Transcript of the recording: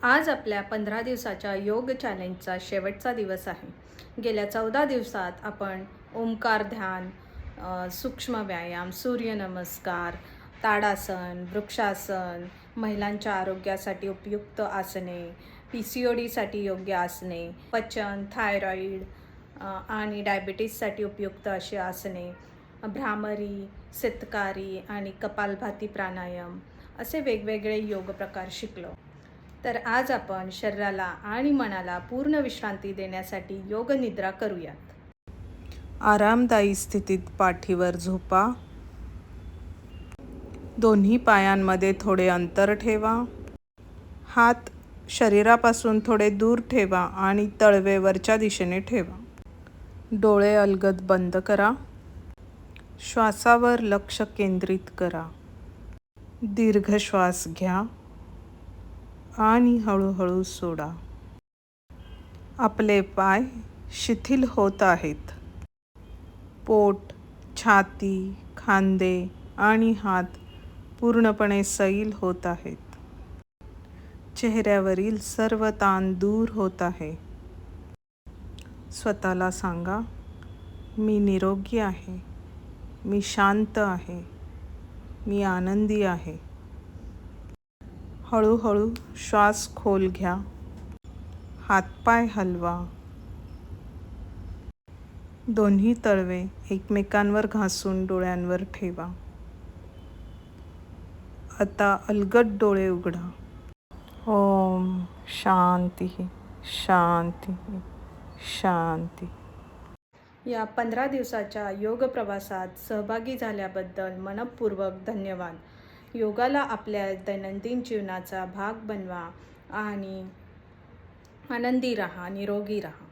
आज आपल्या 15 दिवसाच्या योग चॅलेंजचा शेवटचा दिवस आहे. गेल्या 14 दिवसात आपण ओंकार ध्यान, सूक्ष्म व्यायाम, सूर्यनमस्कार, ताडासन, वृक्षासन, महिलांच्या आरोग्यासाठी उपयुक्त आसने, PCODसाठी योग्य आसने, पचन, थायरॉईड आणि डायबिटीजसाठी उपयुक्त अशी आसने, भ्रामरी, सितकारी आणि कपालभाती प्राणायाम असे वेगवेगळे योग प्रकार शिकलो. तर आज आपण शरीराला आणि मनाला पूर्ण विश्रांती देण्यासाठी योग निद्रा करूयात. आरामदायी स्थितीत पाठीवर झोपा. दोन्ही पायांमध्ये थोडे अंतर ठेवा. हात शरीरापासून थोडे दूर ठेवा आणि तळवे वरच्या दिशेने ठेवा. डोळे अलगद बंद करा. श्वासावर लक्ष केंद्रित करा. दीर्घ श्वास घ्या आणि हळूहळू सोडा. आपले पाय शिथिल होत आहेत. पोट, छाती, खांदे आणि हात पूर्णपणे सैल होत आहेत. चेहऱ्यावरील सर्व ताण दूर होत आहे. स्वतःला सांगा, मी निरोगी आहे, मी शांत आहे, मी आनंदी आहे. हळूहळू श्वास खोल घ्या. हातपाय हलवा. दोन्ही तळवे एकमेकांवर घासून डोळ्यांवर ठेवा. आता अलगद डोळे उघडा. ओम शांती शांती शांती. या 15 दिवसाच्या योग प्रवासात सहभागी झाल्याबद्दल मनःपूर्वक धन्यवाद. योगाला आपल्या दैनंदिन जीवनाचा भाग बनवा आणि आनंदी राहा, निरोगी राहा.